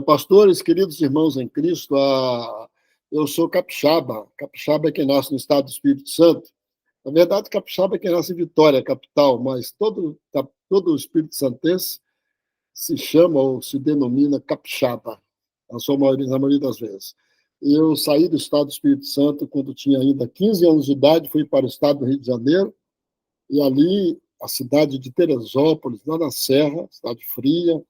Pastores, queridos irmãos em Cristo, eu sou capixaba. Capixaba é quem nasce no estado do Espírito Santo. Na verdade, capixaba é quem nasce em Vitória, capital, mas todo o Espírito Santense se chama ou se denomina capixaba, na maioria das vezes. Eu saí do estado do Espírito Santo quando tinha ainda 15 anos de idade, fui para o estado do Rio de Janeiro, e ali a cidade de Teresópolis, lá na Serra, cidade fria.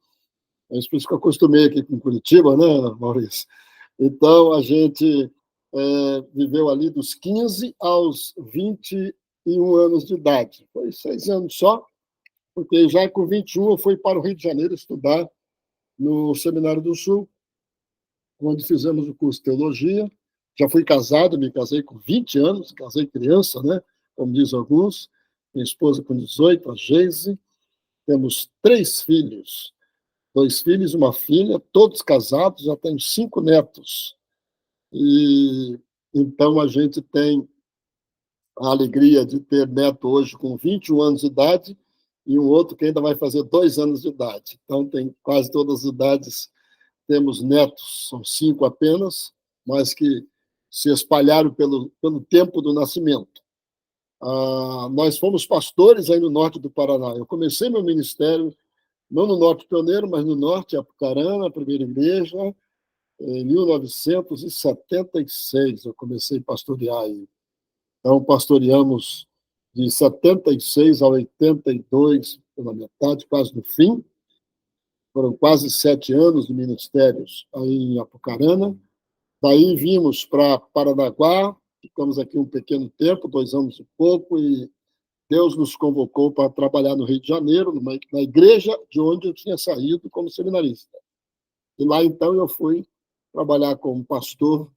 É isso que eu acostumei aqui com Curitiba, né, Maurício? Então, a gente viveu ali dos 15 aos 21 anos de idade. Foi 6 anos só, porque já com 21 eu fui para o Rio de Janeiro estudar no Seminário do Sul, onde fizemos o curso de teologia. Já fui casado, me casei com 20 anos, casei criança, né? Como dizem alguns. Minha esposa com 18, a Geise. Temos 3 filhos, 2 filhos e uma filha, todos casados, já tenho 5 netos. E então a gente tem a alegria de ter neto hoje com 21 anos de idade e um outro que ainda vai fazer 2 anos de idade. Então tem quase todas as idades, temos netos, são 5 apenas, mas que se espalharam pelo tempo do nascimento. Nós fomos pastores aí no norte do Paraná. Eu comecei meu ministério não no Norte Pioneiro, mas no Norte, Apucarana, a primeira igreja, em 1976. Eu comecei a pastorear aí. Então, pastoreamos de 76 a 82, pela metade, quase no fim. Foram quase 7 anos de ministérios aí em Apucarana. Daí vimos para Paranaguá, ficamos aqui um pequeno tempo, 2 anos e pouco, e Deus nos convocou para trabalhar no Rio de Janeiro, na igreja de onde eu tinha saído como seminarista. E lá, então, eu fui trabalhar como pastor,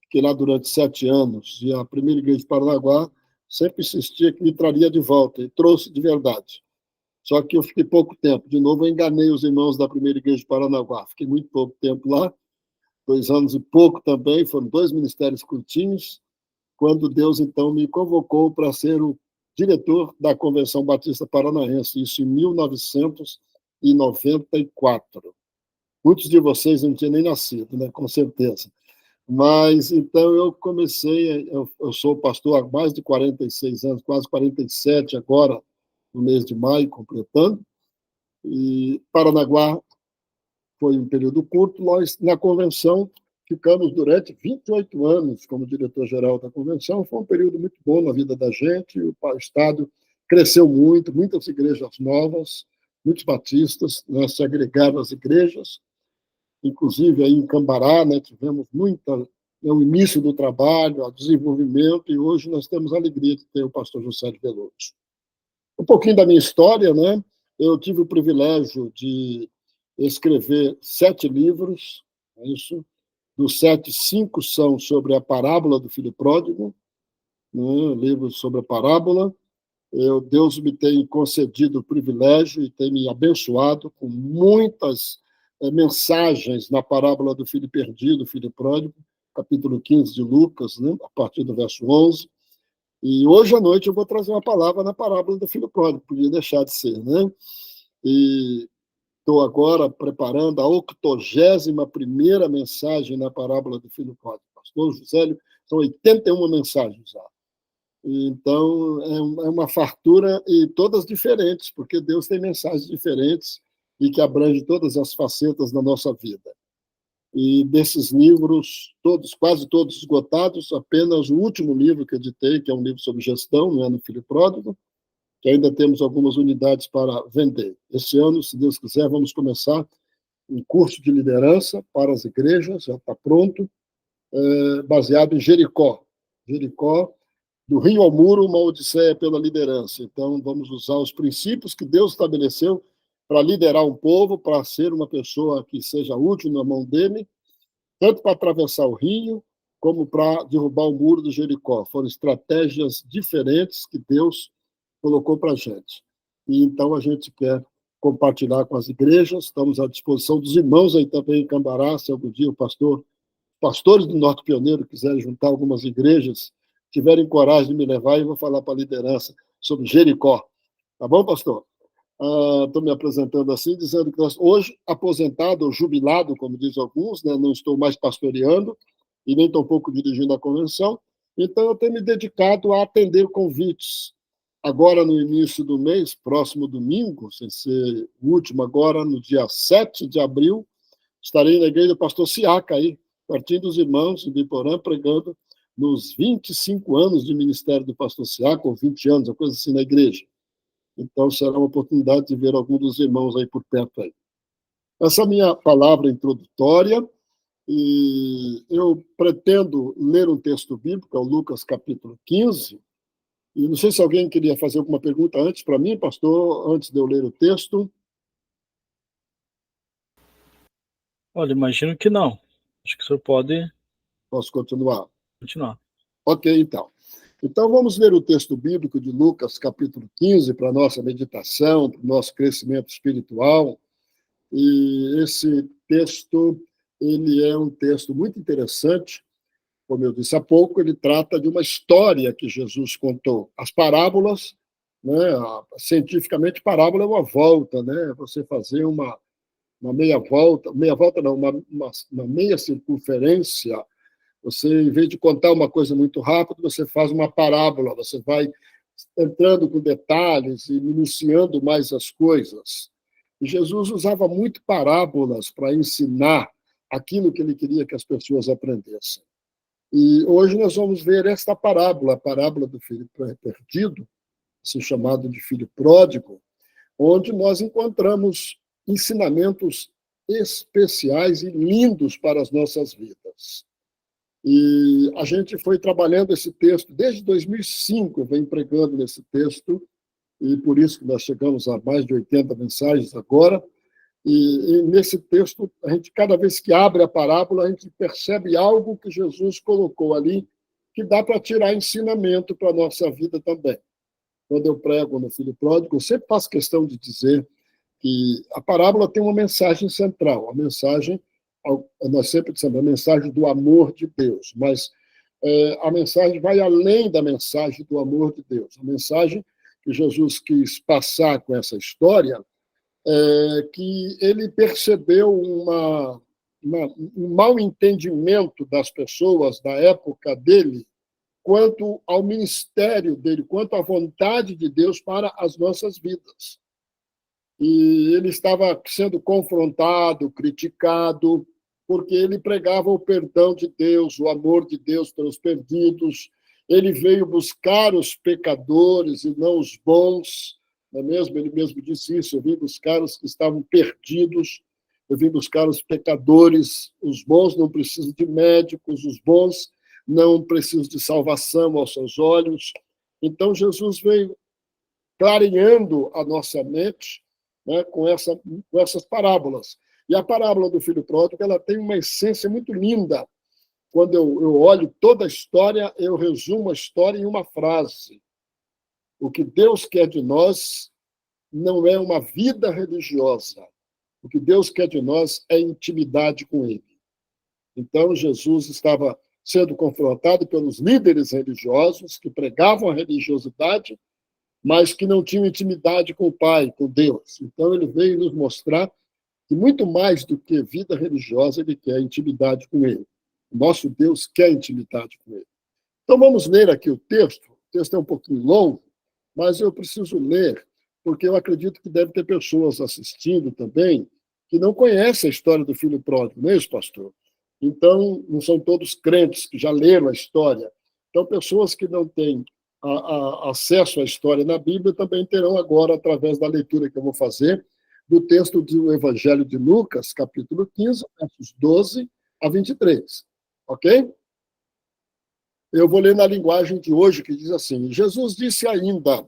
fiquei lá durante 7 anos, e a primeira igreja de Paranaguá sempre insistia que me traria de volta, e trouxe de verdade. Só que eu fiquei pouco tempo. De novo, eu enganei os irmãos da primeira igreja de Paranaguá. Fiquei muito pouco tempo lá, 2 anos e pouco também, foram 2 ministérios curtinhos, quando Deus, então, me convocou para ser o diretor da Convenção Batista Paranaense, isso em 1994. Muitos de vocês não tinham nem nascido, né? Com certeza. Mas, então, eu comecei, eu sou pastor há mais de 46 anos, quase 47 agora, no mês de maio, completando, e Paranaguá foi um período curto. Nós, na convenção, ficamos durante 28 anos como diretor-geral da convenção. Foi um período muito bom na vida da gente. O Estado cresceu muito, muitas igrejas novas, muitos batistas, né, se agregaram às igrejas. Inclusive, aí em Cambará, né, tivemos o início do trabalho, o desenvolvimento, e hoje nós temos a alegria de ter o pastor José de Veloso. Um pouquinho da minha história, né? Eu tive o privilégio de escrever 7 livros, isso. Dos 7, 5 são sobre a parábola do filho pródigo, né? Livros sobre a parábola. Deus me tem concedido o privilégio e tem me abençoado com muitas mensagens na parábola do filho perdido, filho pródigo, capítulo 15 de Lucas, né? A partir do verso 11. E hoje à noite eu vou trazer uma palavra na parábola do filho pródigo, podia deixar de ser, né? E estou agora preparando a 81ª mensagem na parábola do filho pródigo. Pastor Josélio, são 81 mensagens já. Então, é uma fartura, e todas diferentes, porque Deus tem mensagens diferentes e que abrangem todas as facetas da nossa vida. E desses livros, quase todos esgotados, apenas o último livro que editei, que é um livro sobre gestão, não é, no filho pródigo, que ainda temos algumas unidades para vender. Esse ano, se Deus quiser, vamos começar um curso de liderança para as igrejas, já está pronto, baseado em Jericó. Jericó, do Rio ao Muro, uma odisseia pela liderança. Então, vamos usar os princípios que Deus estabeleceu para liderar um povo, para ser uma pessoa que seja útil na mão dele, tanto para atravessar o rio, como para derrubar o muro de Jericó. Foram estratégias diferentes que Deus colocou para a gente. E então a gente quer compartilhar com as igrejas, estamos à disposição dos irmãos aí também em Cambará, se algum dia pastores do Norte Pioneiro quiserem juntar algumas igrejas, tiverem coragem de me levar, eu vou falar para a liderança sobre Jericó. Tá bom, pastor? Estou me apresentando assim, dizendo que hoje, aposentado ou jubilado, como diz alguns, né, não estou mais pastoreando e nem tampouco dirigindo a convenção, então eu tenho me dedicado a atender convites. Agora, no início do mês, próximo domingo, sem ser o último, agora no dia 7 de abril, estarei na igreja do pastor Siaca, aí, pertinho dos irmãos, em Biporã, pregando nos 25 anos de ministério do pastor Siaca, ou 20 anos, uma coisa assim, na igreja. Então, será uma oportunidade de ver algum dos irmãos aí por perto aí. Essa é a minha palavra introdutória, e eu pretendo ler um texto bíblico, é o Lucas capítulo 15, e não sei se alguém queria fazer alguma pergunta antes para mim, pastor, antes de eu ler o texto. Olha, imagino que não. Acho que o senhor pode Posso continuar? continuar. Ok, então. Então, vamos ler o texto bíblico de Lucas, capítulo 15, para a nossa meditação, para o nosso crescimento espiritual. E esse texto, ele é um texto muito interessante. Como eu disse há pouco, ele trata de uma história que Jesus contou. As parábolas, né, cientificamente, parábola é uma volta, né? Você fazer uma meia volta não, uma meia circunferência. Você, em vez de contar uma coisa muito rápido, você faz uma parábola, você vai entrando com detalhes e minuciando mais as coisas. E Jesus usava muito parábolas para ensinar aquilo que ele queria que as pessoas aprendessem. E hoje nós vamos ver esta parábola, a parábola do filho perdido, assim chamado de filho pródigo, onde nós encontramos ensinamentos especiais e lindos para as nossas vidas. E a gente foi trabalhando esse texto desde 2005, eu venho pregando nesse texto, e por isso que nós chegamos a mais de 80 mensagens agora. E nesse texto, a gente, cada vez que abre a parábola, a gente percebe algo que Jesus colocou ali, que dá para tirar ensinamento para a nossa vida também. Quando eu prego no Filho Pródigo, eu sempre faço questão de dizer que a parábola tem uma mensagem central, a mensagem, nós sempre dizemos, a mensagem do amor de Deus, mas a mensagem vai além da mensagem do amor de Deus. A mensagem que Jesus quis passar com essa história é que ele percebeu um mau entendimento das pessoas da época dele quanto ao ministério dele, quanto à vontade de Deus para as nossas vidas. E ele estava sendo confrontado, criticado, porque ele pregava o perdão de Deus, o amor de Deus pelos perdidos. Ele veio buscar os pecadores e não os bons, não é mesmo? Ele mesmo disse isso: eu vim buscar os que estavam perdidos, eu vim buscar os pecadores, os bons não precisam de médicos, os bons não precisam de salvação aos seus olhos. Então, Jesus veio clareando a nossa mente, né, com essas parábolas. E a parábola do filho pródigo, ela tem uma essência muito linda. Quando eu olho toda a história, eu resumo a história em uma frase: o que Deus quer de nós não é uma vida religiosa. O que Deus quer de nós é intimidade com Ele. Então, Jesus estava sendo confrontado pelos líderes religiosos que pregavam a religiosidade, mas que não tinham intimidade com o Pai, com Deus. Então, ele veio nos mostrar que, muito mais do que vida religiosa, ele quer intimidade com Ele. O nosso Deus quer intimidade com Ele. Então, vamos ler aqui o texto. O texto é um pouquinho longo, mas eu preciso ler, porque eu acredito que deve ter pessoas assistindo também que não conhecem a história do filho pródigo, não é isso, pastor? Então, não são todos crentes que já leram a história. Então, pessoas que não têm acesso à história na Bíblia também terão agora, através da leitura que eu vou fazer, do texto do Evangelho de Lucas, capítulo 15, versos 12 a 23. Ok? Eu vou ler na linguagem de hoje, que diz assim: Jesus disse ainda,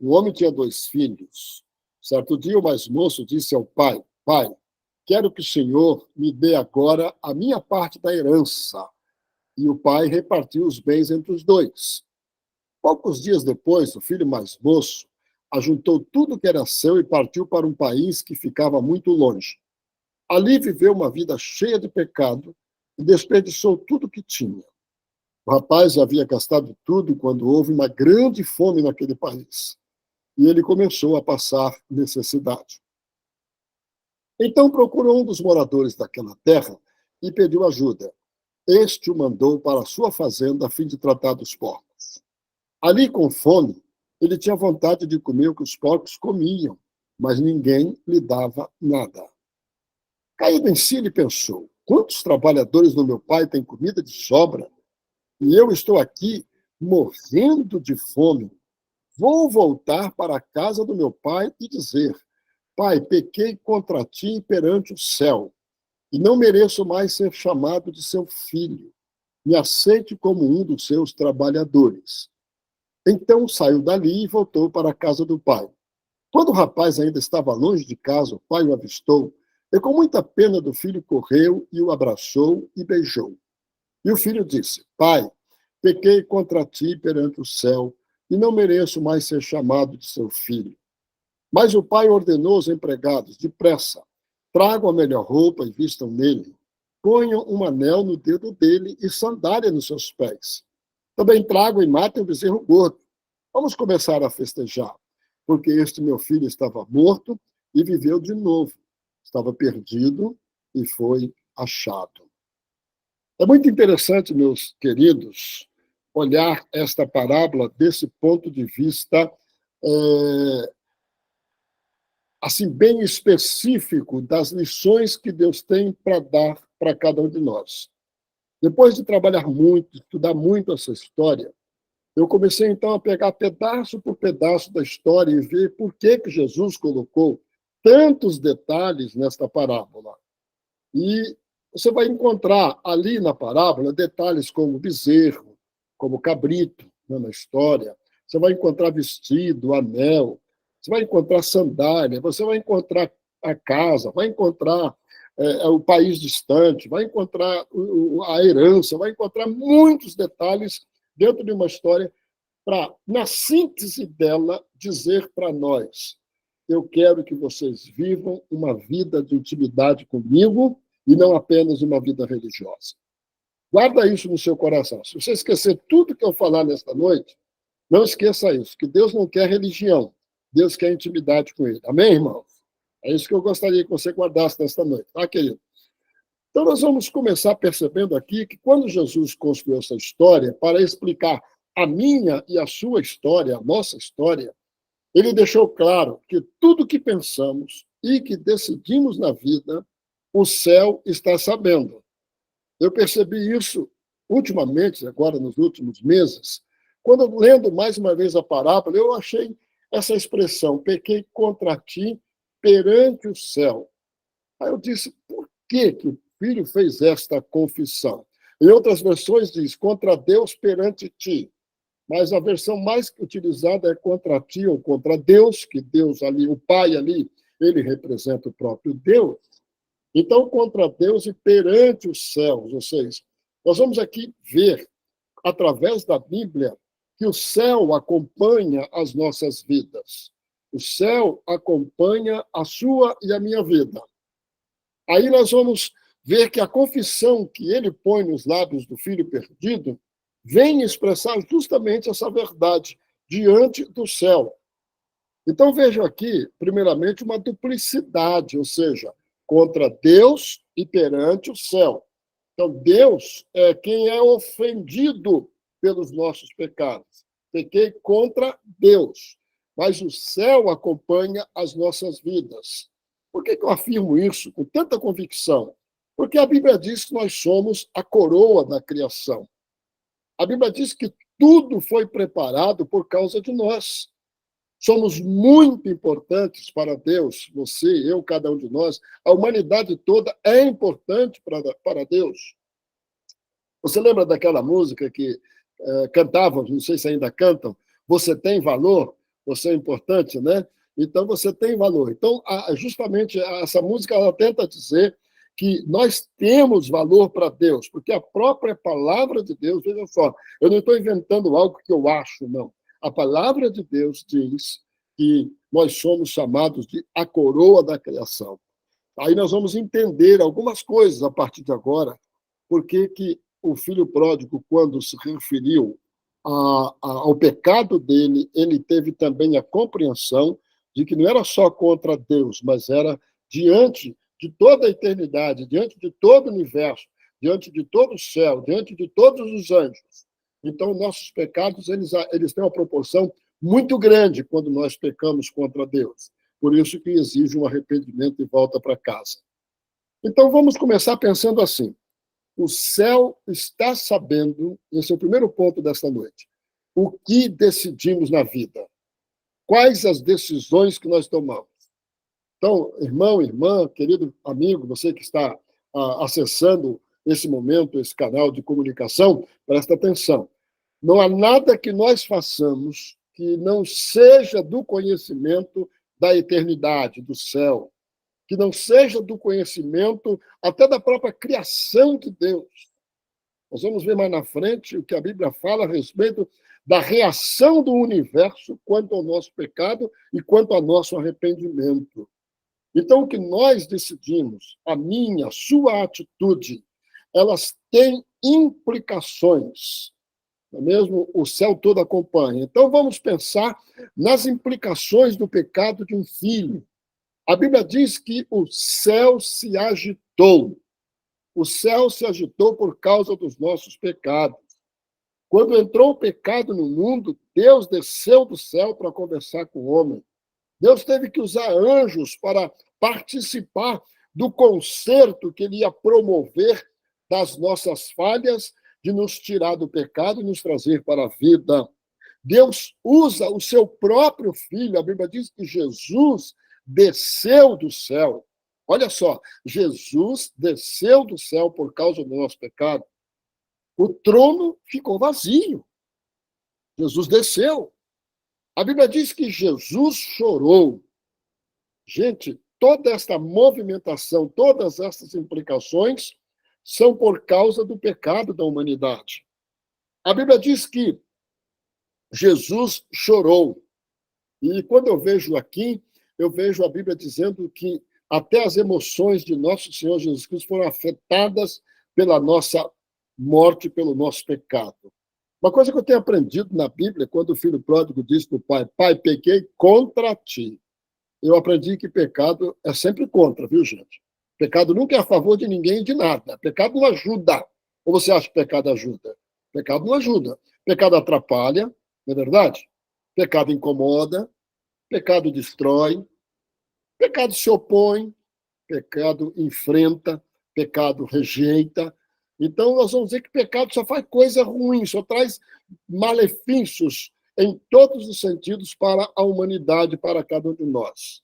o homem tinha 2 filhos. Certo dia, o mais moço disse ao pai: Pai, quero que o Senhor me dê agora a minha parte da herança. E o pai repartiu os bens entre os 2. Poucos dias depois, o filho mais moço ajuntou tudo que era seu e partiu para um país que ficava muito longe. Ali viveu uma vida cheia de pecado e desperdiçou tudo que tinha. O rapaz havia gastado tudo quando houve uma grande fome naquele país. e ele começou a passar necessidade. Então procurou um dos moradores daquela terra e pediu ajuda. Este o mandou para a sua fazenda a fim de tratar dos porcos. Ali, com fome, ele tinha vontade de comer o que os porcos comiam, mas ninguém lhe dava nada. Caído em si, ele pensou: quantos trabalhadores do meu pai têm comida de sobra? E eu estou aqui morrendo de fome. Vou voltar para a casa do meu pai e dizer: Pai, pequei contra ti perante o céu, e não mereço mais ser chamado de seu filho. Me aceite como um dos seus trabalhadores. Então saiu dali e voltou para a casa do pai. Quando o rapaz ainda estava longe de casa, o pai o avistou, e com muita pena do filho correu e o abraçou e beijou. E o filho disse: Pai, pequei contra ti perante o céu, e não mereço mais ser chamado de seu filho. Mas o pai ordenou aos empregados: depressa, tragam a melhor roupa e vistam nele. Ponham um anel no dedo dele e sandália nos seus pés. Também tragam e matem o bezerro gordo. Vamos começar a festejar, porque este meu filho estava morto e viveu de novo. Estava perdido e foi achado. É muito interessante, meus queridos, olhar esta parábola desse ponto de vista assim bem específico das lições que Deus tem para dar para cada um de nós. Depois de trabalhar muito, estudar muito essa história, eu comecei então a pegar pedaço por pedaço da história e ver por que Jesus colocou tantos detalhes nesta parábola. E você vai encontrar ali na parábola detalhes como bezerro, como cabrito, né, na história. Você vai encontrar vestido, anel, você vai encontrar sandália, você vai encontrar a casa, vai encontrar o país distante, vai encontrar a herança, vai encontrar muitos detalhes dentro de uma história para, na síntese dela, dizer para nós: eu quero que vocês vivam uma vida de intimidade comigo e não apenas uma vida religiosa. Guarda isso no seu coração. Se você esquecer tudo que eu falar nesta noite, não esqueça isso, que Deus não quer religião, Deus quer intimidade com Ele. Amém, irmãos? É isso que eu gostaria que você guardasse nesta noite, tá, querido? Então, nós vamos começar percebendo aqui que quando Jesus construiu essa história, para explicar a minha e a sua história, a nossa história, ele deixou claro que tudo que pensamos e que decidimos na vida, o céu está sabendo. Eu percebi isso ultimamente, agora nos últimos meses, quando, lendo mais uma vez a parábola, eu achei essa expressão: pequei contra ti perante o céu. Aí eu disse: por que o filho fez esta confissão? Em outras versões diz: contra Deus perante ti. Mas a versão mais utilizada é contra ti ou contra Deus, que Deus ali, o Pai ali, ele representa o próprio Deus. Então, contra Deus e perante os céus. Ou seja, nós vamos aqui ver, através da Bíblia, que o céu acompanha as nossas vidas. O céu acompanha a sua e a minha vida. Aí nós vamos ver que a confissão que ele põe nos lábios do filho perdido vem expressar justamente essa verdade diante do céu. Então, vejo aqui, primeiramente, uma duplicidade, ou seja, contra Deus e perante o céu. Então, Deus é quem é ofendido pelos nossos pecados. Pequei contra Deus, mas o céu acompanha as nossas vidas. Por que eu afirmo isso com tanta convicção? Porque a Bíblia diz que nós somos a coroa da criação. A Bíblia diz que tudo foi preparado por causa de nós. Somos muito importantes para Deus, você, eu, cada um de nós. A humanidade toda é importante para Deus. Você lembra daquela música que cantavam, não sei se ainda cantam, você tem valor, você é importante, né? Então, você tem valor. Então, justamente essa música, ela tenta dizer que nós temos valor para Deus, porque a própria palavra de Deus, veja só, eu não estou inventando algo que eu acho, não. A palavra de Deus diz que nós somos chamados de a coroa da criação. Aí nós vamos entender algumas coisas a partir de agora, porque que o filho pródigo, quando se referiu ao pecado dele, ele teve também a compreensão de que não era só contra Deus, mas era diante de toda a eternidade, diante de todo o universo, diante de todo o céu, diante de todos os anjos. Então, nossos pecados, eles têm uma proporção muito grande quando nós pecamos contra Deus. Por isso que exige um arrependimento e volta para casa. Então, vamos começar pensando assim. O céu está sabendo, esse é o primeiro ponto desta noite, o que decidimos na vida. Quais as decisões que nós tomamos. Então, irmão, irmã, querido amigo, você que está acessando esse momento, esse canal de comunicação, presta atenção. Não há nada que nós façamos que não seja do conhecimento da eternidade, do céu, que não seja do conhecimento até da própria criação de Deus. Nós vamos ver mais na frente o que a Bíblia fala a respeito da reação do universo quanto ao nosso pecado e quanto ao nosso arrependimento. Então, o que nós decidimos, a minha, a sua atitude, elas têm implicações. Mesmo o céu todo acompanha. Então, vamos pensar nas implicações do pecado de um filho. A Bíblia diz que o céu se agitou. O céu se agitou por causa dos nossos pecados. Quando entrou o pecado no mundo, Deus desceu do céu para conversar com o homem. Deus teve que usar anjos para participar do concerto que ele ia promover das nossas falhas, de nos tirar do pecado e nos trazer para a vida. Deus usa o seu próprio filho. A Bíblia diz que Jesus desceu do céu. Olha só, Jesus desceu do céu por causa do nosso pecado. O trono ficou vazio. Jesus desceu. A Bíblia diz que Jesus chorou. Gente, toda esta movimentação, todas essas implicações são por causa do pecado da humanidade. A Bíblia diz que Jesus chorou. E quando eu vejo aqui, eu vejo a Bíblia dizendo que até as emoções de nosso Senhor Jesus Cristo foram afetadas pela nossa morte, pelo nosso pecado. Uma coisa que eu tenho aprendido na Bíblia, quando o filho pródigo diz para o pai, pai, pequei contra ti. Eu aprendi que pecado é sempre contra, viu, gente? Pecado nunca é a favor de ninguém e de nada. Pecado não ajuda. Ou você acha que pecado ajuda? Pecado não ajuda. Pecado atrapalha, não é verdade? Pecado incomoda, pecado destrói, pecado se opõe, pecado enfrenta, pecado rejeita. Então, nós vamos dizer que pecado só faz coisa ruim, só traz malefícios em todos os sentidos para a humanidade, para cada um de nós.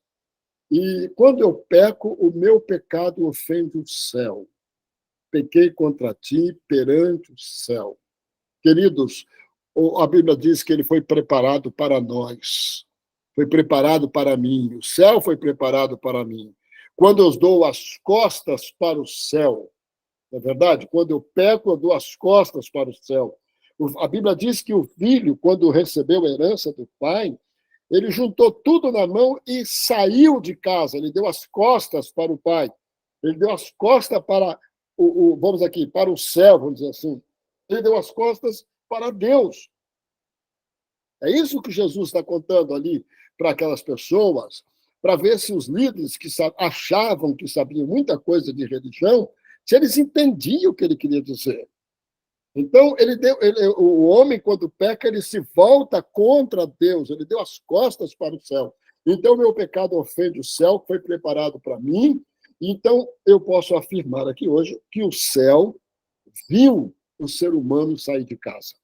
E quando eu peco, o meu pecado ofende o céu. Pequei contra ti perante o céu. Queridos, a Bíblia diz que ele foi preparado para nós. Foi preparado para mim. O céu foi preparado para mim. Quando eu dou as costas para o céu, não é verdade? Quando eu peco, eu dou as costas para o céu. A Bíblia diz que o filho, quando recebeu a herança do pai, ele juntou tudo na mão e saiu de casa. Ele deu as costas para o pai. Ele deu as costas para vamos aqui, para o céu, vamos dizer assim. Ele deu as costas para Deus. É isso que Jesus está contando ali para aquelas pessoas, para ver se os líderes que achavam que sabiam muita coisa de religião, se eles entendiam o que ele queria dizer. Então, o homem, quando peca, ele se volta contra Deus, ele deu as costas para o céu. Então, meu pecado ofende o céu, que foi preparado para mim. Então, eu posso afirmar aqui hoje que o céu viu o ser humano sair de casa.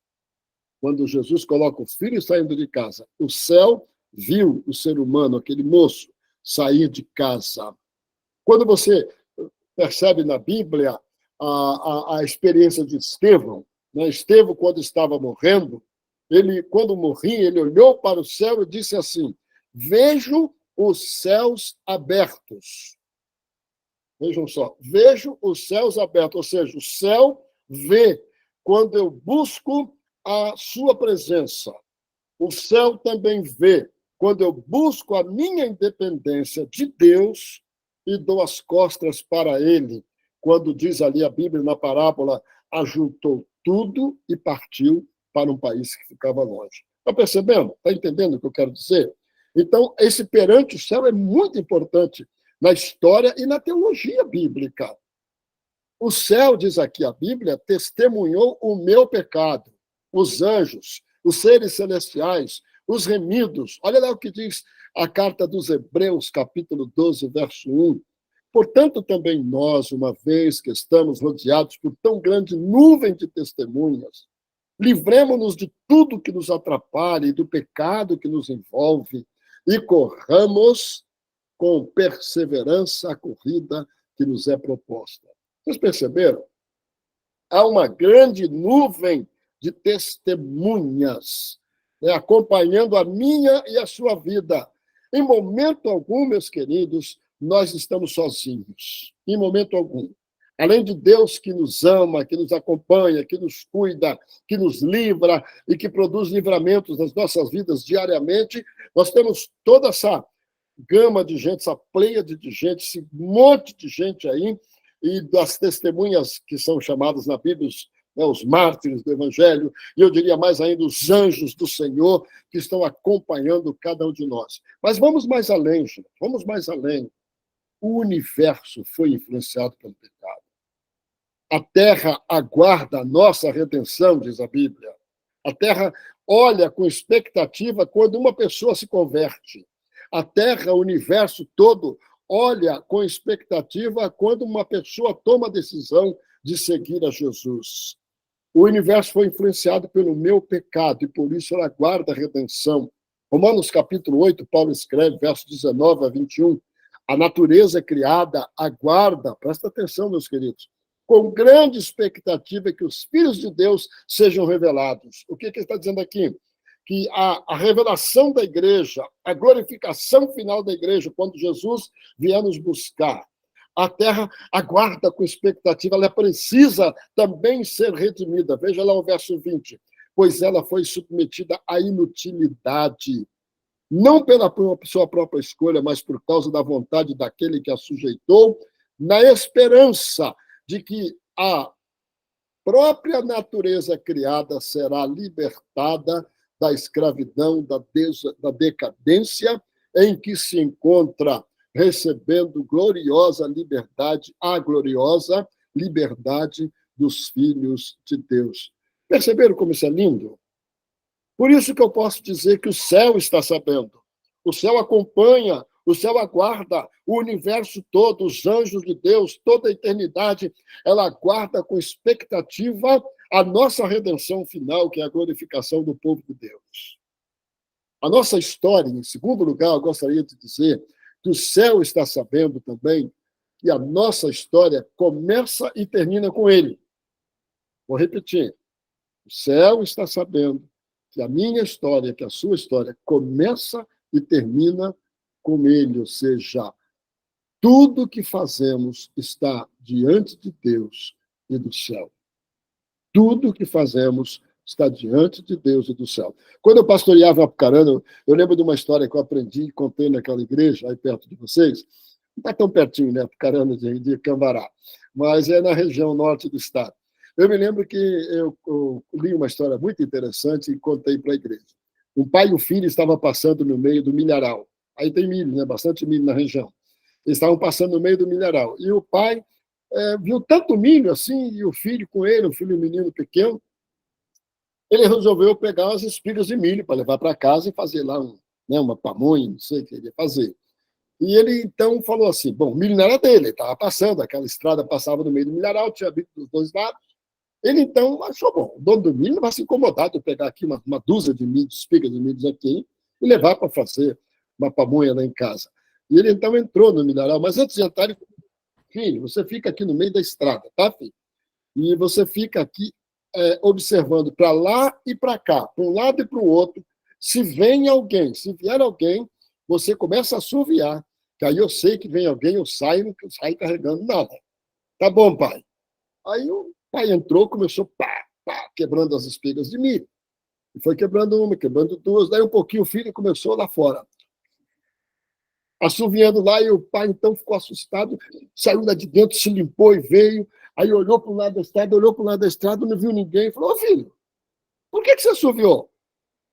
Quando Jesus coloca o filho saindo de casa, o céu viu o ser humano, aquele moço, sair de casa. Quando você percebe na Bíblia a experiência de Estevão, né? Estevão, quando estava morrendo, quando morria, ele olhou para o céu e disse assim: vejo os céus abertos. Vejam só, vejo os céus abertos, ou seja, o céu vê quando eu busco a sua presença. O céu também vê quando eu busco a minha independência de Deus e dou as costas para ele. Quando diz ali a Bíblia na parábola, ajuntou tudo e partiu para um país que ficava longe. Está percebendo? Está entendendo o que eu quero dizer? Então, esse perante o céu é muito importante na história e na teologia bíblica. O céu, diz aqui a Bíblia, testemunhou o meu pecado. Os anjos, os seres celestiais, os remidos. Olha lá o que diz a carta dos Hebreus, capítulo 12, verso 1. Portanto, também nós, uma vez que estamos rodeados por tão grande nuvem de testemunhas, livremo-nos de tudo que nos atrapalha e do pecado que nos envolve e corramos com perseverança a corrida que nos é proposta. Vocês perceberam? Há uma grande nuvem de testemunhas, né, acompanhando a minha e a sua vida. Em momento algum, meus queridos, nós estamos sozinhos. Em momento algum. Além de Deus que nos ama, que nos acompanha, que nos cuida, que nos livra e que produz livramentos nas nossas vidas diariamente, nós temos toda essa gama de gente, essa pleiade de gente, esse monte de gente aí, e das testemunhas que são chamadas na Bíblia, né, os mártires do Evangelho, e eu diria mais ainda os anjos do Senhor, que estão acompanhando cada um de nós. Mas vamos mais além, gente, vamos mais além. O universo foi influenciado pelo pecado. A terra aguarda a nossa redenção, diz a Bíblia. A terra olha com expectativa quando uma pessoa se converte. A terra, o universo todo, olha com expectativa quando uma pessoa toma a decisão de seguir a Jesus. O universo foi influenciado pelo meu pecado e por isso ela aguarda a redenção. Romanos capítulo 8, Paulo escreve, versos 19 a 21, a natureza criada aguarda, presta atenção, meus queridos, com grande expectativa que os filhos de Deus sejam revelados. O que ele está dizendo aqui? Que a revelação da igreja, a glorificação final da igreja, quando Jesus vier nos buscar, a terra aguarda com expectativa, ela precisa também ser redimida. Veja lá o verso 20. Pois ela foi submetida à inutilidade, não pela sua própria escolha, mas por causa da vontade daquele que a sujeitou, na esperança de que a própria natureza criada será libertada da escravidão, da decadência em que se encontra, recebendo gloriosa liberdade, a gloriosa liberdade dos filhos de Deus. Perceberam como isso é lindo? Por isso que eu posso dizer que o céu está sabendo. O céu acompanha, o céu aguarda, o universo todo, os anjos de Deus, toda a eternidade, ela aguarda com expectativa a nossa redenção final, que é a glorificação do povo de Deus. A nossa história, em segundo lugar, eu gostaria de dizer que o céu está sabendo também que a nossa história começa e termina com ele. Vou repetir. O céu está sabendo que a minha história, que a sua história, começa e termina com ele, ou seja, tudo que fazemos está diante de Deus e do céu. Tudo que fazemos está diante de Deus e do céu. Quando eu pastoreava Apucarana, eu lembro de uma história que eu aprendi e contei naquela igreja, aí perto de vocês. Não está tão pertinho, né? Apucarana de Cambará, mas é na região norte do estado. Eu me lembro que eu li uma história muito interessante e contei para a igreja. Um pai e um filho estavam passando no meio do milharal. Aí tem milho, né? Bastante milho na região. Eles estavam passando no meio do milharal. E o pai viu tanto milho assim, e o filho com ele, o filho um menino pequeno, ele resolveu pegar umas espigas de milho para levar para casa e fazer lá uma pamonha, não sei o que ele ia fazer. E ele, então, falou assim, bom, o milho não era dele, ele estava passando, aquela estrada passava no meio do milharal, tinha bico dos dois lados. Ele, então, achou, bom, o dono do milho não vai se incomodar de eu pegar aqui uma dúzia de milho, espigas de milho aqui e levar para fazer uma pamonha lá em casa. E ele, então, entrou no milharal, mas antes de entrar, ele falou, filho, você fica aqui no meio da estrada, tá, filho? E você fica aqui observando para lá e para cá, para um lado e para o outro. Se vier alguém, você começa a assoviar, que aí eu sei que vem alguém, eu saio carregando nada. Tá bom, pai. Aí o pai entrou, começou quebrando as espigas de milho. E foi quebrando uma, quebrando duas. Daí um pouquinho o filho começou lá fora, assoviando lá, e o pai então ficou assustado, saiu lá de dentro, se limpou e veio. Aí olhou para o lado da estrada, não viu ninguém, falou, ô filho, Por que você assoviou?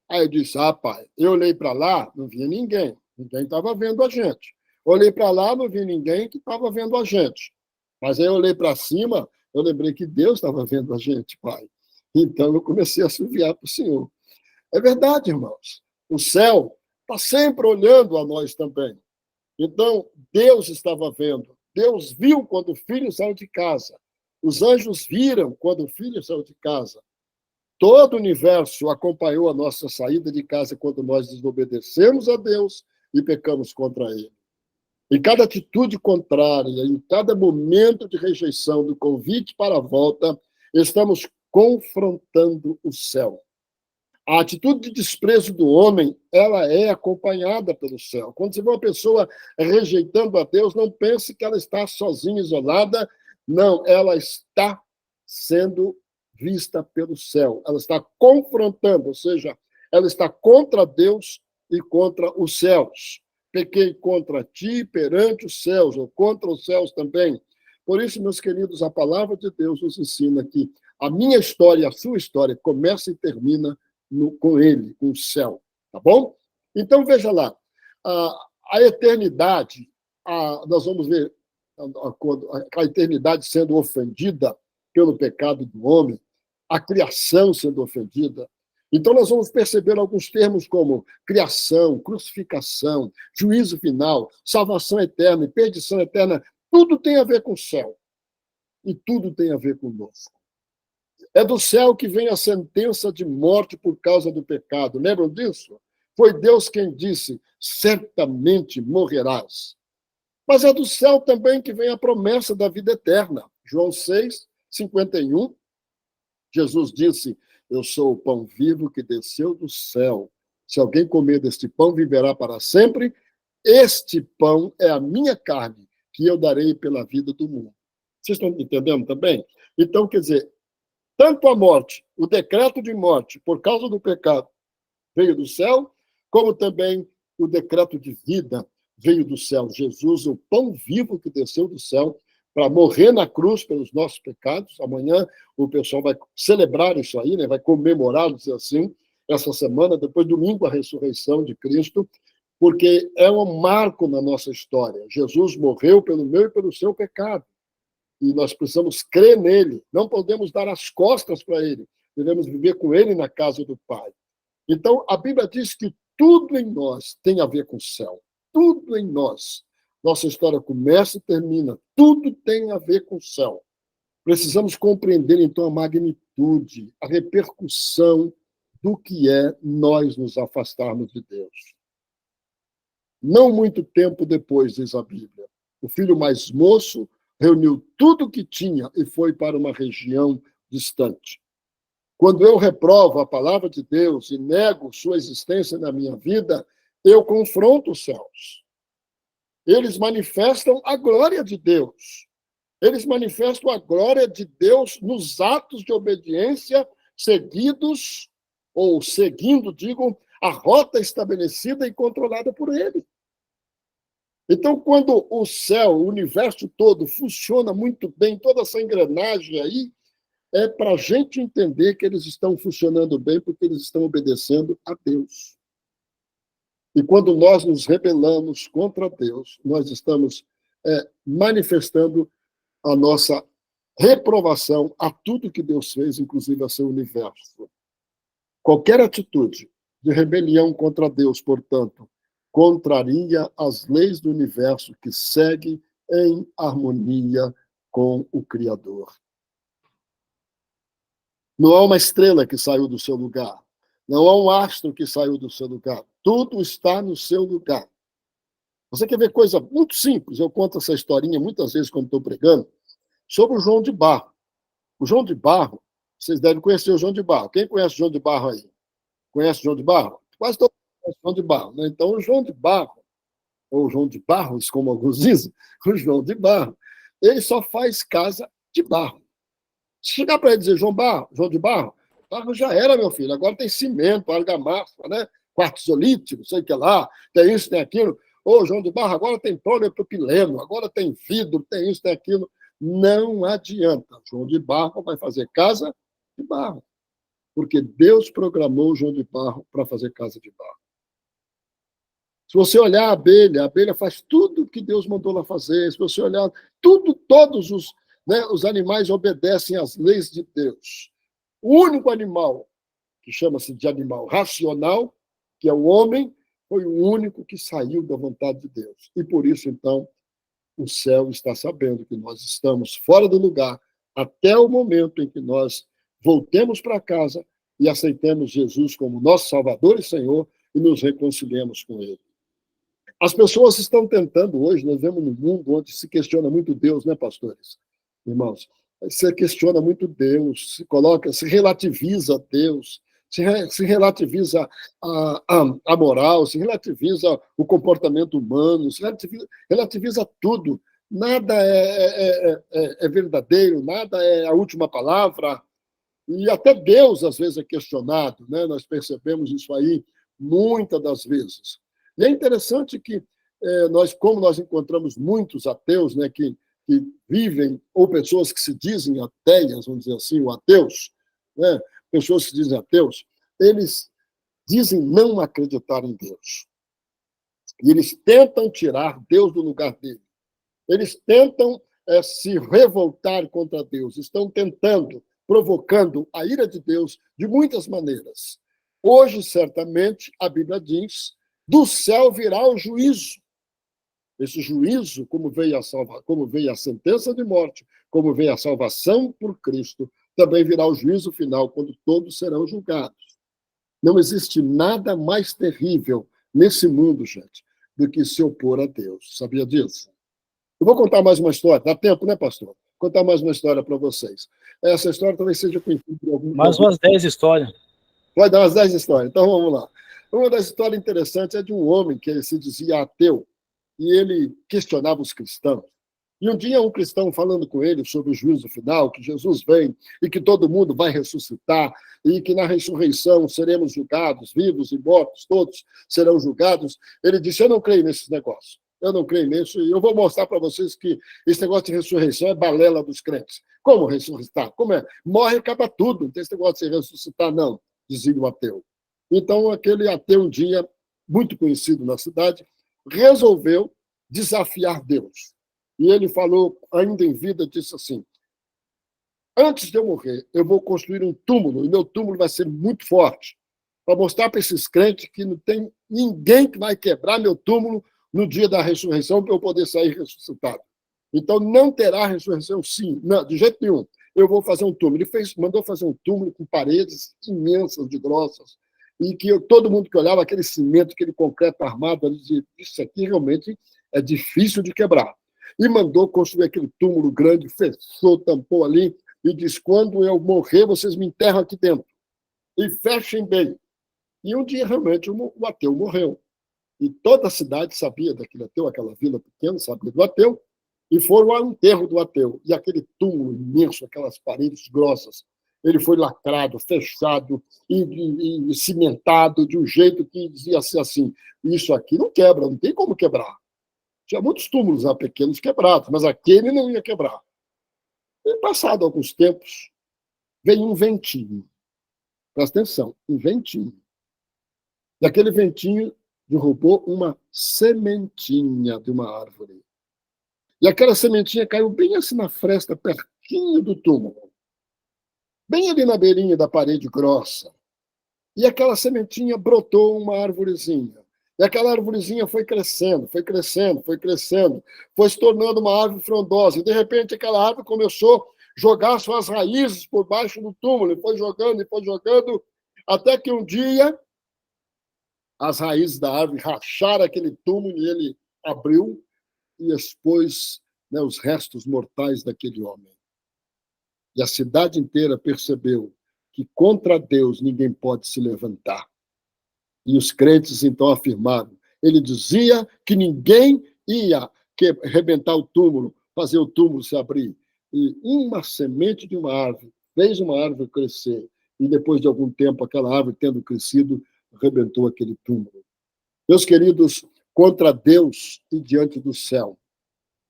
Aí eu disse, pai, eu olhei para lá, não via ninguém. Ninguém estava vendo a gente. Olhei para lá, não vi ninguém que estava vendo a gente. Mas aí eu olhei para cima, eu lembrei que Deus estava vendo a gente, pai. Então eu comecei a assoviar para o Senhor. É verdade, irmãos. O céu está sempre olhando a nós também. Então, Deus estava vendo. Deus viu quando o filho saiu de casa. Os anjos viram quando o filho saiu de casa. Todo o universo acompanhou a nossa saída de casa quando nós desobedecemos a Deus e pecamos contra ele. Em cada atitude contrária, em cada momento de rejeição do convite para a volta, estamos confrontando o céu. A atitude de desprezo do homem, ela é acompanhada pelo céu. Quando você vê uma pessoa rejeitando a Deus, não pense que ela está sozinha, isolada. Não, ela está sendo vista pelo céu. Ela está confrontando, ou seja, ela está contra Deus e contra os céus. Pequei contra ti perante os céus, ou contra os céus também. Por isso, meus queridos, a palavra de Deus nos ensina que a minha história, a sua história, começa e termina com ele, com o céu, tá bom? Então, veja lá, a eternidade, nós vamos ver a eternidade sendo ofendida pelo pecado do homem, a criação sendo ofendida. Então, nós vamos perceber alguns termos como criação, crucificação, juízo final, salvação eterna e perdição eterna. Tudo tem a ver com o céu. E tudo tem a ver conosco. É do céu que vem a sentença de morte por causa do pecado. Lembram disso? Foi Deus quem disse, certamente morrerás. Mas é do céu também que vem a promessa da vida eterna. João 6, 51. Jesus disse, eu sou o pão vivo que desceu do céu. Se alguém comer deste pão, viverá para sempre. Este pão é a minha carne, que eu darei pela vida do mundo. Vocês estão entendendo também? Então, quer dizer, tanto a morte, o decreto de morte por causa do pecado veio do céu, como também o decreto de vida veio do céu. Jesus, o pão vivo que desceu do céu para morrer na cruz pelos nossos pecados. Amanhã o pessoal vai celebrar isso aí, né? Vai comemorar, dizer assim, essa semana, depois domingo, a ressurreição de Cristo, porque é um marco na nossa história. Jesus morreu pelo meu e pelo seu pecado. E nós precisamos crer nele, não podemos dar as costas para ele, devemos viver com ele na casa do Pai. Então, a Bíblia diz que tudo em nós tem a ver com o céu, tudo em nós. Nossa história começa e termina, tudo tem a ver com o céu. Precisamos compreender, então, a magnitude, a repercussão do que é nós nos afastarmos de Deus. Não muito tempo depois, diz a Bíblia, o filho mais moço reuniu tudo o que tinha e foi para uma região distante. Quando eu reprovo a palavra de Deus e nego sua existência na minha vida, eu confronto os céus. Eles manifestam a glória de Deus. Eles manifestam a glória de Deus nos atos de obediência seguidos, ou seguindo, digo, a rota estabelecida e controlada por ele. Então, quando o céu, o universo todo, funciona muito bem, toda essa engrenagem aí, é para a gente entender que eles estão funcionando bem porque eles estão obedecendo a Deus. E quando nós nos rebelamos contra Deus, nós estamos manifestando a nossa reprovação a tudo que Deus fez, inclusive a seu universo. Qualquer atitude de rebelião contra Deus, portanto, contraria as leis do universo que segue em harmonia com o Criador. Não há uma estrela que saiu do seu lugar. Não há um astro que saiu do seu lugar. Tudo está no seu lugar. Você quer ver coisa muito simples? Eu conto essa historinha muitas vezes quando estou pregando, sobre o João de Barro. O João de Barro, vocês devem conhecer o João de Barro. Quem conhece o João de Barro aí? Conhece o João de Barro? Quase todo mundo conhece o João de Barro, né? Então, o João de Barro, ou João de Barros, como alguns dizem, o João de Barro, ele só faz casa de barro. Se chegar para ele dizer João de Barro, barro já era, meu filho, agora tem cimento, argamassa, né? Quartzolite, não sei o que lá, tem isso, tem aquilo. Ô, João de Barro, agora tem polipropileno, agora tem vidro, tem isso, tem aquilo. Não adianta. João de Barro vai fazer casa de barro. porque Deus programou João de Barro para fazer casa de barro. Se você olhar a abelha faz tudo o que Deus mandou ela fazer. Se você olhar todos os animais obedecem às leis de Deus. O único animal que chama-se de animal racional, que é o homem, foi o único que saiu da vontade de Deus. E por isso, então, o céu está sabendo que nós estamos fora do lugar até o momento em que nós voltemos para casa e aceitemos Jesus como nosso Salvador e Senhor e nos reconciliemos com Ele. As pessoas estão tentando hoje, nós vemos no mundo onde se questiona muito Deus, né, pastores? Irmãos, se questiona muito Deus, se relativiza Deus, se relativiza a moral, se relativiza o comportamento humano, se relativiza tudo. Nada é verdadeiro, nada é a última palavra. E até Deus, às vezes, é questionado, né? Nós percebemos isso aí muitas das vezes. E é interessante que como nós encontramos muitos ateus, né, que vivem, ou pessoas que se dizem ateias, vamos dizer assim, ou ateus, né, pessoas que se dizem ateus, eles dizem não acreditar em Deus. E eles tentam tirar Deus do lugar dele. Eles tentam se revoltar contra Deus, estão tentando, provocando a ira de Deus de muitas maneiras. Hoje, certamente, a Bíblia diz, do céu virá o juízo. Esse juízo, como veio a sentença de morte, como veio a salvação por Cristo, também virá o juízo final, quando todos serão julgados. Não existe nada mais terrível nesse mundo, gente, do que se opor a Deus. Sabia disso? Eu vou contar mais uma história. Dá tempo, né, pastor? Vou contar mais uma história para vocês. Essa história talvez seja conhecida por algum... Mais umas 10 histórias. Vai dar umas 10 histórias. Então, vamos lá. Uma das histórias interessantes é de um homem que se dizia ateu, e ele questionava os cristãos. E um dia um cristão falando com ele sobre o juízo final, que Jesus vem e que todo mundo vai ressuscitar e que na ressurreição seremos julgados, vivos e mortos, todos serão julgados. Ele disse, eu não creio nesses negócios. Eu não creio nisso e eu vou mostrar para vocês que esse negócio de ressurreição é balela dos crentes. Como ressuscitar? Como é? Morre e acaba tudo. Não tem esse negócio de ressuscitar, não, dizia o ateu. Então, aquele ateu, um dia, muito conhecido na cidade, resolveu desafiar Deus. E ele falou, ainda em vida, disse assim, antes de eu morrer, eu vou construir um túmulo, e meu túmulo vai ser muito forte, para mostrar para esses crentes que não tem ninguém que vai quebrar meu túmulo no dia da ressurreição para eu poder sair ressuscitado. Então, não terá ressurreição, sim. Não, de jeito nenhum. Eu vou fazer um túmulo. Ele mandou fazer um túmulo com paredes imensas de grossas, e que todo mundo que olhava aquele cimento, aquele concreto armado, ele dizia, isso aqui realmente é difícil de quebrar. E mandou construir aquele túmulo grande, fechou, tampou ali, e disse, quando eu morrer, vocês me enterram aqui dentro. E fechem bem. E um dia, realmente, o ateu morreu. E toda a cidade sabia daquele ateu, aquela vila pequena sabia do ateu, e foram ao enterro do ateu. E aquele túmulo imenso, aquelas paredes grossas, ele foi lacrado, fechado e cimentado de um jeito que dizia assim, isso aqui não quebra, não tem como quebrar. Tinha muitos túmulos lá pequenos quebrados, mas aquele não ia quebrar. E passado alguns tempos, veio um ventinho. Presta atenção, um ventinho. E aquele ventinho derrubou uma sementinha de uma árvore. E aquela sementinha caiu bem assim na fresta, pertinho do túmulo. Bem ali na beirinha da parede grossa. E aquela sementinha brotou uma arvorezinha. E aquela arvorezinha foi crescendo, foi crescendo, foi crescendo, foi se tornando uma árvore frondosa. E, de repente, aquela árvore começou a jogar suas raízes por baixo do túmulo, e foi jogando, até que um dia as raízes da árvore racharam aquele túmulo e ele abriu e expôs, né, os restos mortais daquele homem. E a cidade inteira percebeu que contra Deus ninguém pode se levantar. E os crentes, então, afirmaram. Ele dizia que ninguém ia arrebentar o túmulo, fazer o túmulo se abrir. E uma semente de uma árvore fez uma árvore crescer. E depois de algum tempo, aquela árvore, tendo crescido, arrebentou aquele túmulo. Meus queridos, contra Deus e diante do céu,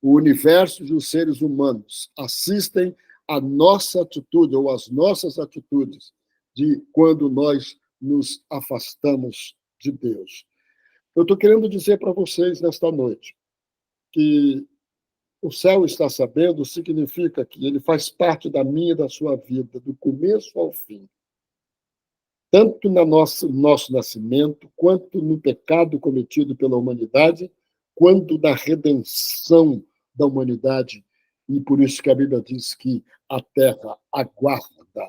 o universo e os seres humanos assistem à nossa atitude, ou às nossas atitudes, de quando nós nos afastamos de Deus. Eu estou querendo dizer para vocês nesta noite que o céu está sabendo significa que ele faz parte da minha e da sua vida, do começo ao fim. Tanto no nosso nascimento, quanto no pecado cometido pela humanidade, quanto na redenção da humanidade. E por isso que a Bíblia diz que a terra aguarda,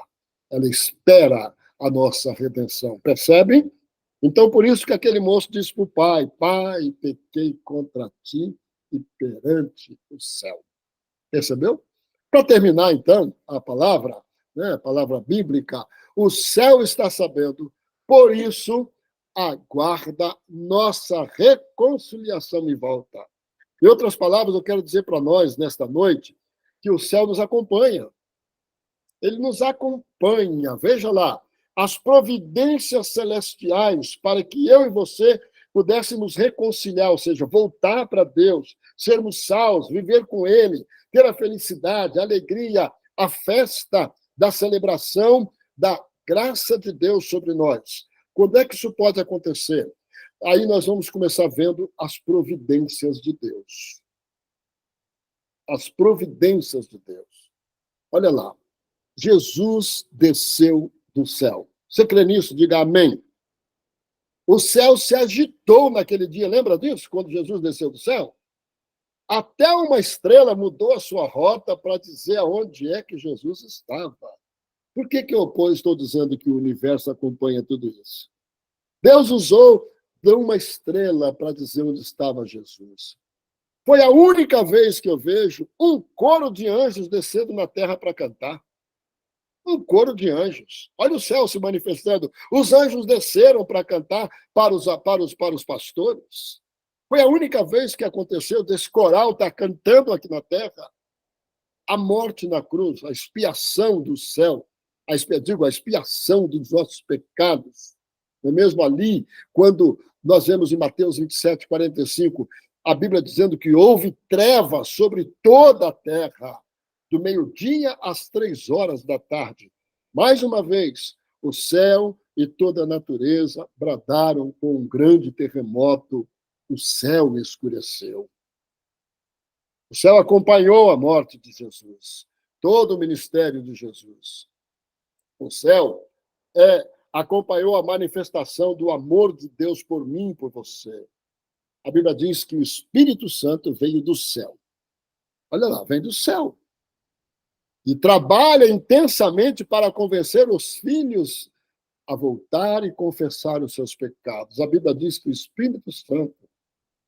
ela espera a nossa redenção. Percebem? Então, por isso que aquele moço disse para o pai: Pai, pequei contra ti e perante o céu. Percebeu? Para terminar, então, a palavra, né, a palavra bíblica, o céu está sabendo, por isso aguarda nossa reconciliação e volta. Em outras palavras, eu quero dizer para nós, nesta noite, que o céu nos acompanha. Ele nos acompanha. Veja lá, as providências celestiais para que eu e você pudéssemos reconciliar, ou seja, voltar para Deus, sermos salvos, viver com Ele, ter a felicidade, a alegria, a festa da celebração da graça de Deus sobre nós. Quando é que isso pode acontecer? Aí nós vamos começar vendo as providências de Deus. As providências de Deus. Olha lá. Jesus desceu do céu. Você crê nisso? Diga amém. O céu se agitou naquele dia, lembra disso? Quando Jesus desceu do céu? Até uma estrela mudou a sua rota para dizer aonde é que Jesus estava. Por que eu estou dizendo que o universo acompanha tudo isso? Deus usou de uma estrela para dizer onde estava Jesus. Foi a única vez que eu vejo um coro de anjos descendo na terra para cantar. Um coro de anjos. Olha o céu se manifestando. Os anjos desceram para cantar para os pastores. Foi a única vez que aconteceu desse coral estar cantando aqui na terra. A morte na cruz, a expiação do céu, a expiação dos nossos pecados. Não é mesmo ali, quando nós vemos em Mateus 27, 45, a Bíblia dizendo que houve trevas sobre toda a terra, do meio-dia às 3 horas da tarde. Mais uma vez, o céu e toda a natureza bradaram com um grande terremoto, o céu escureceu. O céu acompanhou a morte de Jesus, todo o ministério de Jesus. O céu acompanhou a manifestação do amor de Deus por mim e por você. A Bíblia diz que o Espírito Santo veio do céu. Olha lá, vem do céu. E trabalha intensamente para convencer os filhos a voltar e confessar os seus pecados. A Bíblia diz que o Espírito Santo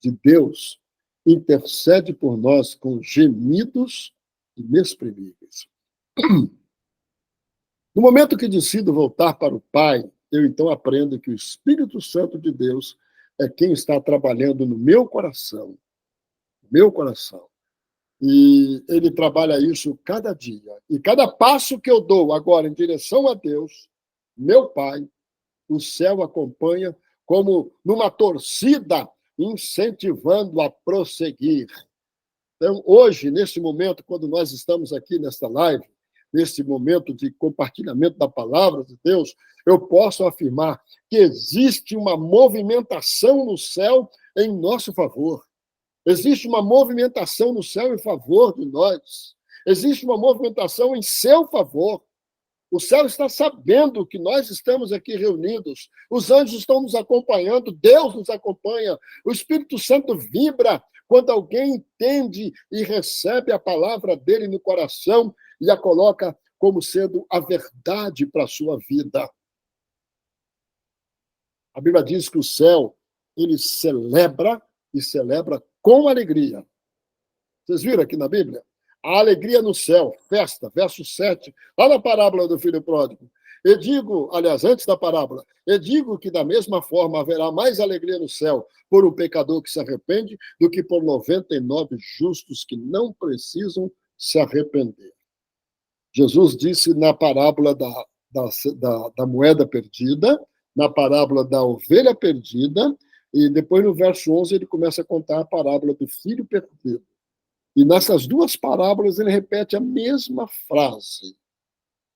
de Deus intercede por nós com gemidos inexprimíveis. No momento que decido voltar para o Pai, eu então aprendo que o Espírito Santo de Deus é quem está trabalhando no meu coração. Meu coração. E ele trabalha isso cada dia. E cada passo que eu dou agora em direção a Deus, meu Pai, o céu acompanha como numa torcida, incentivando a prosseguir. Então, hoje, nesse momento, quando nós estamos aqui nesta live, nesse momento de compartilhamento da palavra de Deus, eu posso afirmar que existe uma movimentação no céu em nosso favor. Existe uma movimentação no céu em favor de nós. Existe uma movimentação em seu favor. O céu está sabendo que nós estamos aqui reunidos. Os anjos estão nos acompanhando, Deus nos acompanha. O Espírito Santo vibra quando alguém entende e recebe a palavra dele no coração e a coloca como sendo a verdade para a sua vida. A Bíblia diz que o céu, ele celebra e celebra com alegria. Vocês viram aqui na Bíblia? A alegria no céu, festa, verso 7, lá na parábola do filho pródigo. Eu digo, aliás, antes da parábola, eu digo que da mesma forma haverá mais alegria no céu por um pecador que se arrepende do que por 99 justos que não precisam se arrepender. Jesus disse na parábola da moeda perdida, na parábola da ovelha perdida, e depois no verso 11 ele começa a contar a parábola do filho perdido. E nessas duas parábolas ele repete a mesma frase.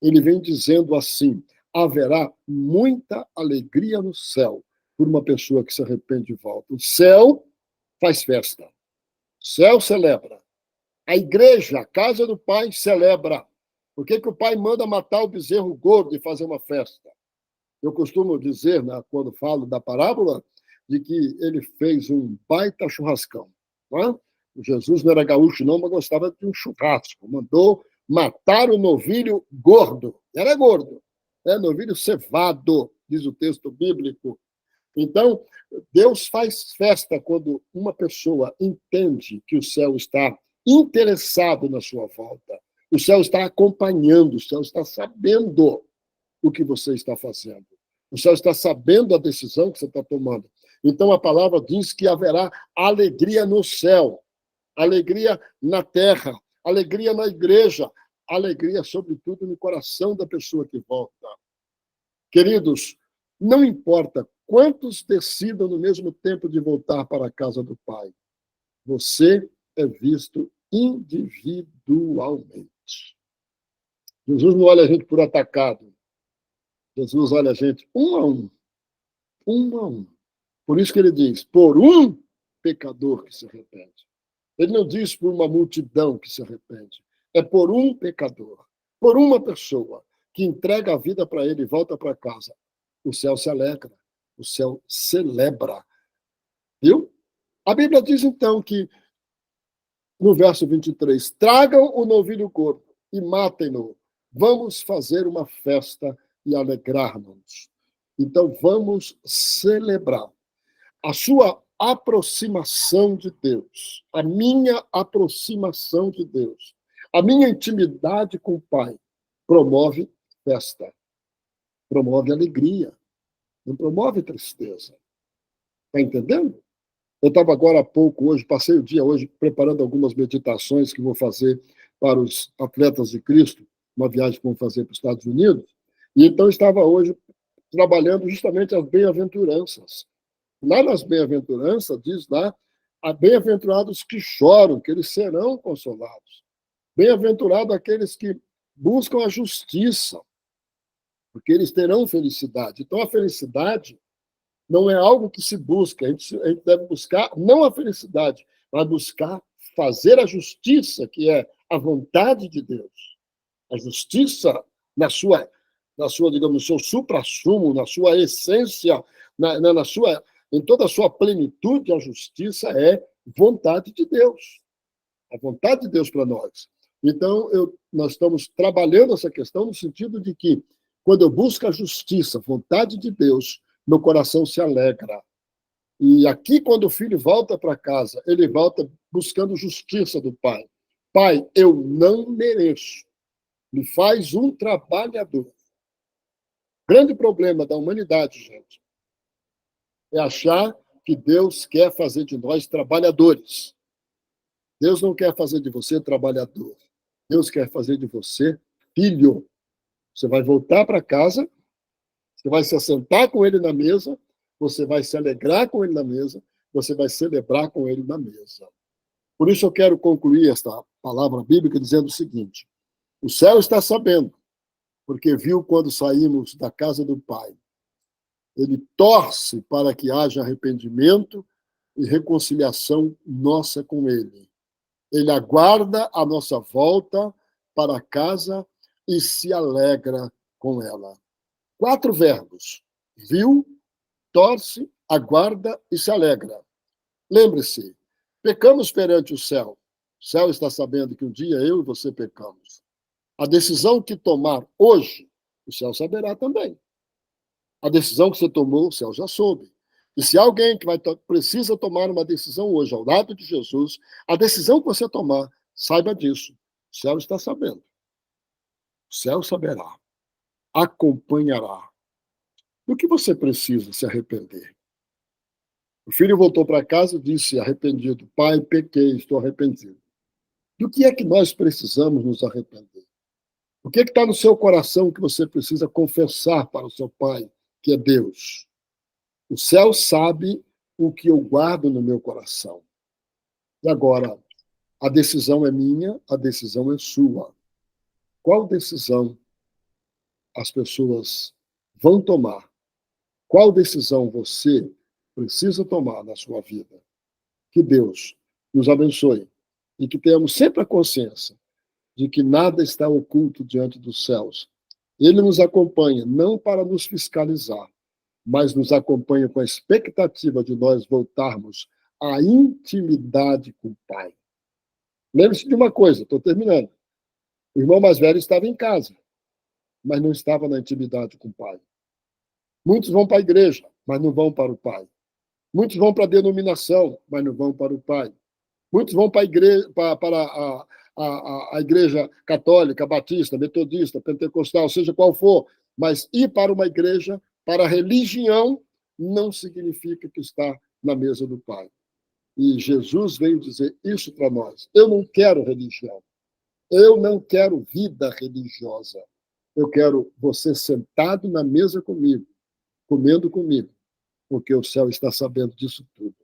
Ele vem dizendo assim: haverá muita alegria no céu por uma pessoa que se arrepende e volta. O céu faz festa. O céu celebra. A igreja, a casa do Pai, celebra. Por que o Pai manda matar o bezerro gordo e fazer uma festa? Eu costumo dizer, né, quando falo da parábola, de que ele fez um baita churrascão. Não é? Jesus não era gaúcho, não, mas gostava de um churrasco. Mandou matar o novilho gordo. Era gordo. Novilho cevado, diz o texto bíblico. Então, Deus faz festa quando uma pessoa entende que o céu está interessado na sua volta. O céu está acompanhando, o céu está sabendo o que você está fazendo. O céu está sabendo a decisão que você está tomando. Então, a palavra diz que haverá alegria no céu, alegria na terra, alegria na igreja, alegria, sobretudo, no coração da pessoa que volta. Queridos, não importa quantos decidam no mesmo tempo de voltar para a casa do Pai, você é visto individualmente. Jesus não olha a gente por atacado. Jesus olha a gente um a um. Um a um. Por isso que ele diz, por um pecador que se arrepende. Ele não diz por uma multidão que se arrepende. É por um pecador. Por uma pessoa que entrega a vida para ele e volta para casa. O céu se alegra. O céu celebra. Viu? A Bíblia diz, então, que no verso 23, tragam o novilho gordo e matem-no. Vamos fazer uma festa e alegrar-nos. Então, vamos celebrar a sua aproximação de Deus, a minha aproximação de Deus, a minha intimidade com o Pai, promove festa, promove alegria, não promove tristeza. Está entendendo? Eu estava agora há pouco, hoje, passei o dia hoje preparando algumas meditações que vou fazer para os atletas de Cristo, uma viagem que vão fazer para os Estados Unidos, e então estava hoje trabalhando justamente as bem-aventuranças. Lá nas bem-aventuranças, diz lá, bem-aventurados que choram, que eles serão consolados. Bem-aventurados aqueles que buscam a justiça, porque eles terão felicidade. Então, a felicidade não é algo que se busca, a gente deve buscar não a felicidade, mas buscar fazer a justiça, que é a vontade de Deus. A justiça digamos, no seu suprassumo, na sua essência, em toda a sua plenitude, a justiça é vontade de Deus. A vontade de Deus para nós. Então, nós estamos trabalhando essa questão no sentido de que, quando eu busco a justiça, vontade de Deus, meu coração se alegra. E aqui, quando o filho volta para casa, ele volta buscando justiça do pai. Pai, eu não mereço. Me faz um trabalhador. O grande problema da humanidade, gente, é achar que Deus quer fazer de nós trabalhadores. Deus não quer fazer de você trabalhador. Deus quer fazer de você filho. Você vai voltar para casa, você vai se assentar com ele na mesa, você vai se alegrar com ele na mesa, você vai celebrar com ele na mesa. Por isso eu quero concluir esta palavra bíblica dizendo o seguinte: o céu está sabendo, porque viu quando saímos da casa do Pai. Ele torce para que haja arrependimento e reconciliação nossa com ele. Ele aguarda a nossa volta para casa e se alegra com ela. 4 verbos: viu, torce, aguarda e se alegra. Lembre-se, pecamos perante o céu. O céu está sabendo que um dia eu e você pecamos. A decisão que tomar hoje, o céu saberá também. A decisão que você tomou, o céu já soube. E se alguém que precisa tomar uma decisão hoje ao lado de Jesus, a decisão que você tomar, saiba disso. O céu está sabendo. O céu saberá. Acompanhará. Do que você precisa se arrepender? O filho voltou para casa e disse, arrependido: Pai, pequei, estou arrependido. Do que é que nós precisamos nos arrepender? O que está no seu coração que você precisa confessar para o seu Pai, que é Deus? O céu sabe o que eu guardo no meu coração. E agora, a decisão é minha, a decisão é sua. Qual decisão as pessoas vão tomar. Qual decisão você precisa tomar na sua vida? Que Deus nos abençoe e que tenhamos sempre a consciência de que nada está oculto diante dos céus. Ele nos acompanha não para nos fiscalizar, mas nos acompanha com a expectativa de nós voltarmos à intimidade com o Pai. Lembre-se de uma coisa, estou terminando. O irmão mais velho estava em casa, mas não estava na intimidade com o Pai. Muitos vão para a igreja, mas não vão para o Pai. Muitos vão para a denominação, mas não vão para o Pai. Muitos vão para a igreja, para a igreja católica, batista, metodista, pentecostal, seja qual for, mas ir para uma igreja, para a religião, não significa que está na mesa do Pai. E Jesus veio dizer isso para nós. Eu não quero religião. Eu não quero vida religiosa. Eu quero você sentado na mesa comigo, comendo comigo, porque o céu está sabendo disso tudo.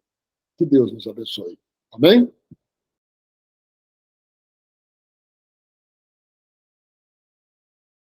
Que Deus nos abençoe. Amém?